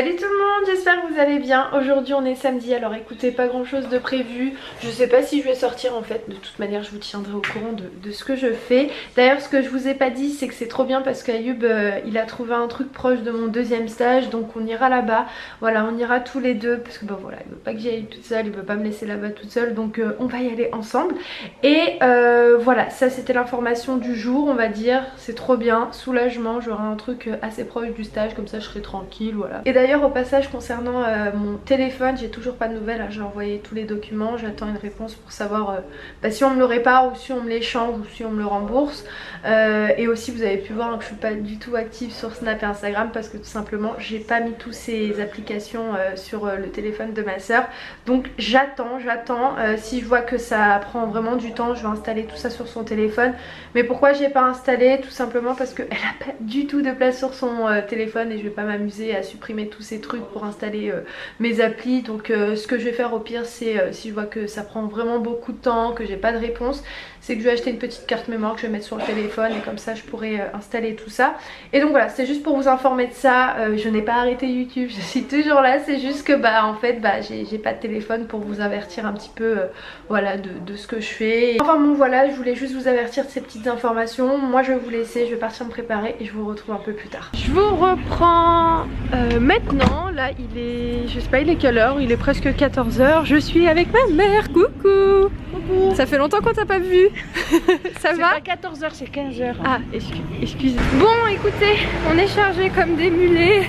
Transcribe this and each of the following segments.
Salut tout le monde, j'espère que vous allez bien. Aujourd'hui on est samedi, alors écoutez, pas grand chose de prévu. Je sais pas si je vais sortir en fait, de toute manière je vous tiendrai au courant de ce que je fais. D'ailleurs ce que je vous ai pas dit c'est que c'est trop bien parce qu'Ayoub il a trouvé un truc proche de mon deuxième stage. Donc on ira là-bas, voilà, on ira tous les deux. Parce que bon voilà, il veut pas que j'y aille toute seule, il veut pas me laisser là-bas toute seule. Donc on va y aller ensemble. Et voilà, ça c'était l'information du jour on va dire. C'est trop bien, soulagement, j'aurai un truc assez proche du stage, comme ça je serai tranquille, voilà. Et d'ailleurs au passage concernant mon téléphone, j'ai toujours pas de nouvelles, hein. J'ai envoyé tous les documents, j'attends une réponse pour savoir si on me le répare ou si on me l'échange ou si on me le rembourse. Et aussi vous avez pu voir que je suis pas du tout active sur Snap et Instagram parce que tout simplement j'ai pas mis toutes ces applications sur le téléphone de ma soeur. Donc j'attends, si je vois que ça prend vraiment du temps, je vais installer tout ça sur son téléphone. Mais pourquoi j'ai pas installé? Tout simplement parce qu'elle a pas du tout de place sur son téléphone et je vais pas m'amuser à supprimer tous ces trucs pour installer mes applis. Donc ce que je vais faire au pire c'est si je vois que ça prend vraiment beaucoup de temps, que j'ai pas de réponse, c'est que je vais acheter une petite carte mémoire que je vais mettre sur le téléphone et comme ça je pourrai installer tout ça. Et donc voilà, c'est juste pour vous informer de ça. Je n'ai pas arrêté YouTube, je suis toujours là, c'est juste que en fait j'ai pas de téléphone pour vous avertir un petit peu voilà de ce que je fais. Enfin bon voilà, je voulais juste vous avertir de ces petites informations. Moi je vais vous laisser, je vais partir me préparer et je vous retrouve un peu plus tard. Je vous reprends maintenant, là il est, je sais pas il est quelle heure, il est presque 14h, je suis avec ma mère, coucou. Coucou. Ça fait longtemps qu'on t'a pas vu. Ça va? C'est pas 14h, c'est 15h. Ah excusez. Bon écoutez, on est chargés comme des mulets.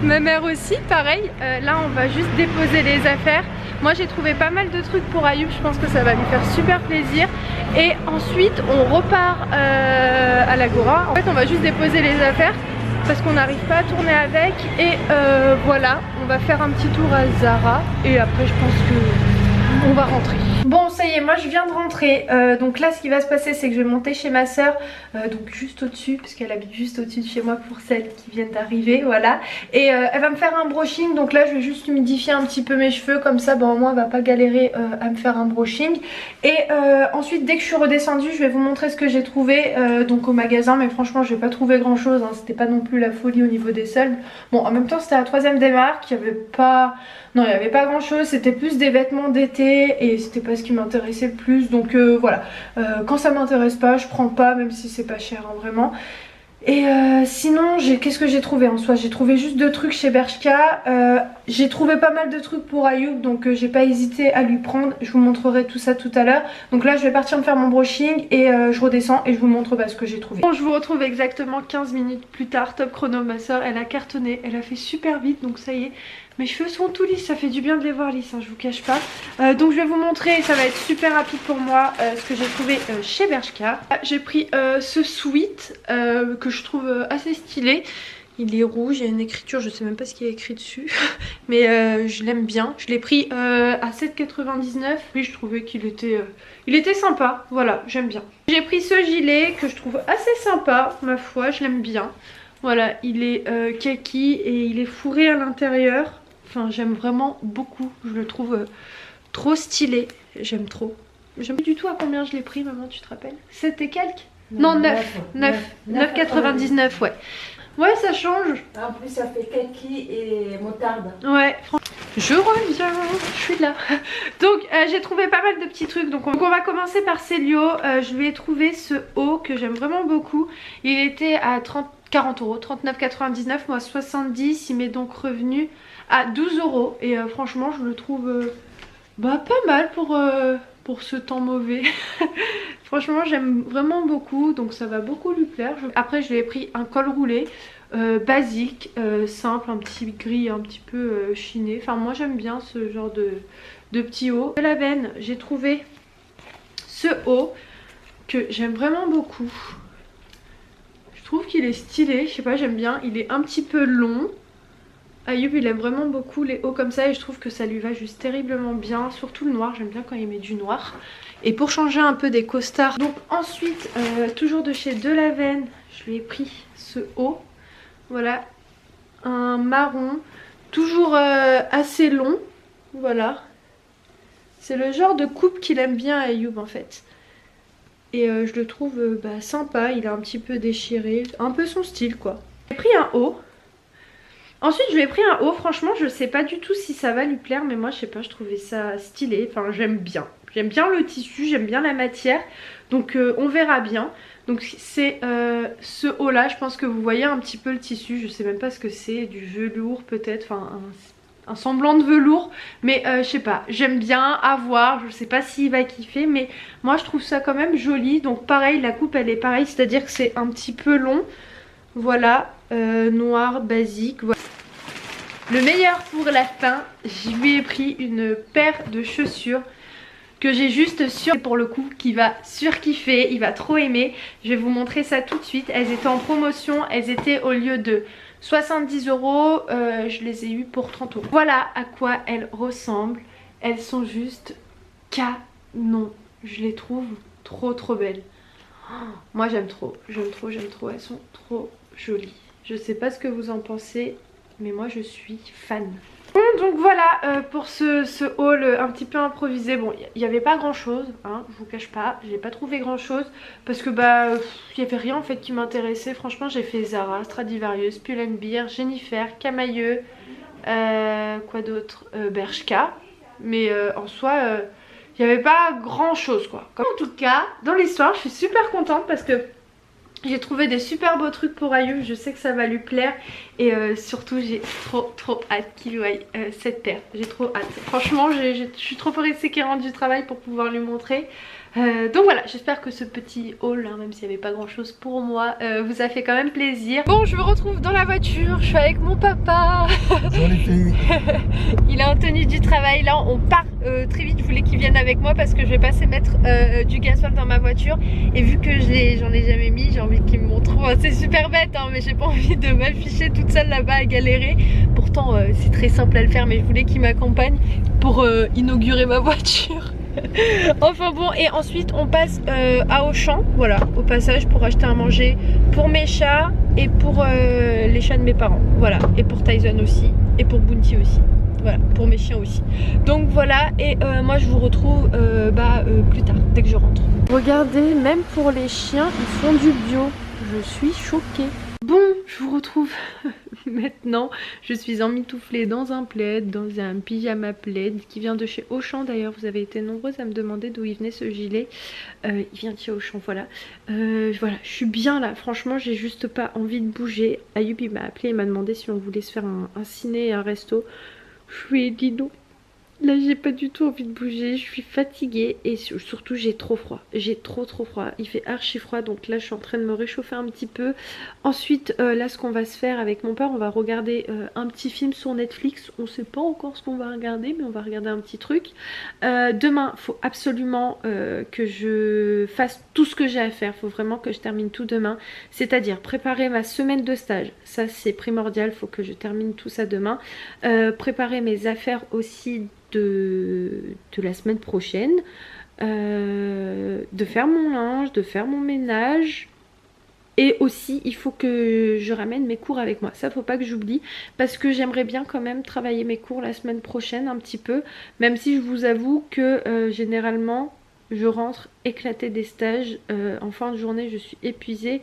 Ma mère aussi pareil, là on va juste déposer les affaires. Moi j'ai trouvé pas mal de trucs pour Ayoub, je pense que ça va lui faire super plaisir. Et ensuite on repart à l'Agora. En fait on va juste déposer les affaires parce qu'on n'arrive pas à tourner avec. Et voilà, on va faire un petit tour à Zara. Et après je pense que on va rentrer. Bon ça y est, moi je viens de rentrer. Donc là ce qui va se passer c'est que je vais monter chez ma soeur, donc juste au dessus, parce qu'elle habite juste au dessus de chez moi pour celles qui viennent d'arriver, voilà. Et elle va me faire un brushing, donc là je vais juste humidifier un petit peu mes cheveux, comme ça au moins elle va pas galérer à me faire un brushing. Et ensuite dès que je suis redescendue je vais vous montrer ce que j'ai trouvé donc au magasin, mais franchement je vais pas trouver grand chose, hein. C'était pas non plus la folie au niveau des soldes. Bon en même temps c'était la troisième des marques, il y avait pas... Non, il n'y avait pas grand chose, c'était plus des vêtements d'été et c'était pas ce qui m'intéressait le plus. Donc voilà, quand ça m'intéresse pas, je prends pas, même si c'est pas cher hein, vraiment. Et sinon, qu'est-ce que j'ai trouvé en soi? J'ai trouvé juste 2 trucs chez Bershka. J'ai trouvé pas mal de trucs pour Ayoub, donc j'ai pas hésité à lui prendre. Je vous montrerai tout ça tout à l'heure. Donc là, je vais partir me faire mon brushing et je redescends et je vous montre ce que j'ai trouvé. Bon, je vous retrouve exactement 15 minutes plus tard. Top chrono, ma soeur, elle a cartonné, elle a fait super vite, donc ça y est. Mes cheveux sont tout lisses, ça fait du bien de les voir lisses, hein, je vous cache pas. Donc je vais vous montrer, ça va être super rapide pour moi, ce que j'ai trouvé chez Bershka. J'ai pris ce sweat que je trouve assez stylé. Il est rouge, il y a une écriture, je sais même pas ce qu'il y a écrit dessus. Mais je l'aime bien. Je l'ai pris à 7,99. Oui, je trouvais qu'il était, il était sympa, voilà, j'aime bien. J'ai pris ce gilet que je trouve assez sympa, ma foi, je l'aime bien. Voilà, il est kaki et il est fourré à l'intérieur. Enfin, j'aime vraiment beaucoup. Je le trouve trop stylé. J'aime trop. J'aime pas du tout à combien je l'ai pris, maman, tu te rappelles? 7 et quelques? Non, 9,99, ouais. Ouais, ça change. En plus, ça fait kaki et moutarde. Ouais, je reviens, je suis là. Donc, j'ai trouvé pas mal de petits trucs. Donc, on va commencer par Célio. Je lui ai trouvé ce haut que j'aime vraiment beaucoup. Il était à 40 euros, 39,99, moi 70. Il m'est donc revenu à 12 euros. Et franchement, je le trouve pas mal pour ce temps mauvais. Franchement j'aime vraiment beaucoup, donc ça va beaucoup lui plaire. Après je lui ai pris un col roulé basique, simple, un petit gris un petit peu chiné. Enfin moi j'aime bien ce genre de petit haut. De la veine, j'ai trouvé ce haut que j'aime vraiment beaucoup. Je trouve qu'il est stylé, je sais pas, j'aime bien. Il est un petit peu long. Ayoub il aime vraiment beaucoup les hauts comme ça et je trouve que ça lui va juste terriblement bien, surtout le noir, j'aime bien quand il met du noir. Et pour changer un peu des costards, donc ensuite toujours de chez Delaven, je lui ai pris ce haut, voilà, un marron, toujours assez long, voilà. C'est le genre de coupe qu'il aime bien Ayoub en fait. Et je le trouve sympa, il est un petit peu déchiré, un peu son style quoi. J'ai pris un haut. Ensuite je lui ai pris un haut, franchement je sais pas du tout si ça va lui plaire, mais moi je sais pas, je trouvais ça stylé, enfin j'aime bien. J'aime bien le tissu, j'aime bien la matière, donc on verra bien. Donc c'est ce haut là, je pense que vous voyez un petit peu le tissu, je sais même pas ce que c'est, du velours peut-être, enfin un semblant de velours, mais je sais pas, j'aime bien, à voir, je sais pas s'il va kiffer, mais moi je trouve ça quand même joli. Donc pareil, la coupe elle est pareille, c'est à dire que c'est un petit peu long, voilà, noir basique, voilà. Le meilleur pour la fin, je lui ai pris une paire de chaussures que j'ai juste sur pour le coup, qui va surkiffer, il va trop aimer. Je vais vous montrer ça tout de suite. Elles étaient en promotion, elles étaient au lieu de 70 €, je les ai eues pour 30 €. Voilà à quoi elles ressemblent. Elles sont juste canon. Je les trouve trop belles. Oh, moi j'aime trop, elles sont trop jolies. Je sais pas ce que vous en pensez, mais moi je suis fan. Bon, donc voilà pour ce haul un petit peu improvisé. Bon, il n'y avait pas grand chose, hein, je vous cache pas, j'ai pas trouvé grand chose parce que bah il n'y avait rien en fait qui m'intéressait. Franchement j'ai fait Zara, Stradivarius, Pull&Bear, Jennifer, Camaïeu, quoi d'autre, Bershka, mais en soi il n'y avait pas grand chose quoi. En tout cas dans l'histoire je suis super contente parce que j'ai trouvé des super beaux trucs pour Ayoub, je sais que ça va lui plaire et surtout j'ai trop hâte qu'il voie cette paire, j'ai trop hâte. Franchement je suis trop pressée qu'il rentre du travail pour pouvoir lui montrer. Donc voilà, j'espère que ce petit haul, hein, même s'il n'y avait pas grand chose pour moi, vous a fait quand même plaisir. Bon, je me retrouve dans la voiture, je suis avec mon papa. Bonjour les filles. Il est en tenue du travail, là on part très vite, je voulais qu'il vienne avec moi parce que je vais passer mettre du gasoil dans ma voiture. Et vu que j'en ai jamais mis, j'ai envie qu'il me montre. C'est super bête hein, mais j'ai pas envie de m'afficher toute seule là-bas à galérer. Pourtant c'est très simple à le faire, mais je voulais qu'il m'accompagne pour inaugurer ma voiture. Enfin bon, et ensuite on passe à Auchan, voilà, au passage pour acheter à manger pour mes chats et pour les chats de mes parents, voilà, et pour Tyson aussi, et pour Bounty aussi, voilà, pour mes chiens aussi. Donc voilà, et moi je vous retrouve plus tard, dès que je rentre. Regardez, même pour les chiens, ils font du bio, je suis choquée. Bon, je vous retrouve maintenant. Je suis emmitouflée dans un plaid, dans un pyjama plaid qui vient de chez Auchan. D'ailleurs, vous avez été nombreuses à me demander d'où il venait ce gilet. Il vient de chez Auchan, voilà. Voilà, je suis bien là. Franchement, j'ai juste pas envie de bouger. Ayoub, il m'a appelé, il m'a demandé si on voulait se faire un ciné et un resto. Je lui ai dit non. Là j'ai pas du tout envie de bouger, je suis fatiguée et surtout j'ai trop froid, j'ai trop froid, il fait archi froid, donc là je suis en train de me réchauffer un petit peu. Ensuite là ce qu'on va se faire avec mon père, on va regarder un petit film sur Netflix, on sait pas encore ce qu'on va regarder mais on va regarder un petit truc. Demain il faut absolument que je fasse tout ce que j'ai à faire, il faut vraiment que je termine tout demain, c'est à dire préparer ma semaine de stage, ça c'est primordial, il faut que je termine tout ça demain. Préparer mes affaires aussi de la semaine prochaine, de faire mon linge, de faire mon ménage, et aussi il faut que je ramène mes cours avec moi, ça faut pas que j'oublie parce que j'aimerais bien quand même travailler mes cours la semaine prochaine un petit peu, même si je vous avoue que généralement je rentre éclatée des stages, en fin de journée je suis épuisée.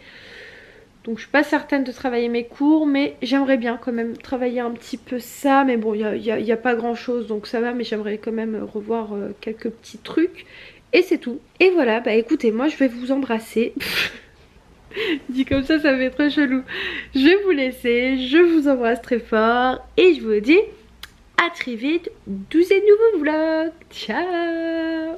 Donc je suis pas certaine de travailler mes cours, mais j'aimerais bien quand même travailler un petit peu ça. Mais bon, il y a pas grand chose, donc ça va, mais j'aimerais quand même revoir quelques petits trucs. Et c'est tout. Et voilà, bah écoutez, moi je vais vous embrasser. Dit comme ça fait très chelou. Je vais vous laisser, je vous embrasse très fort. Et je vous dis à très vite, 12 nouveaux vlogs. Ciao.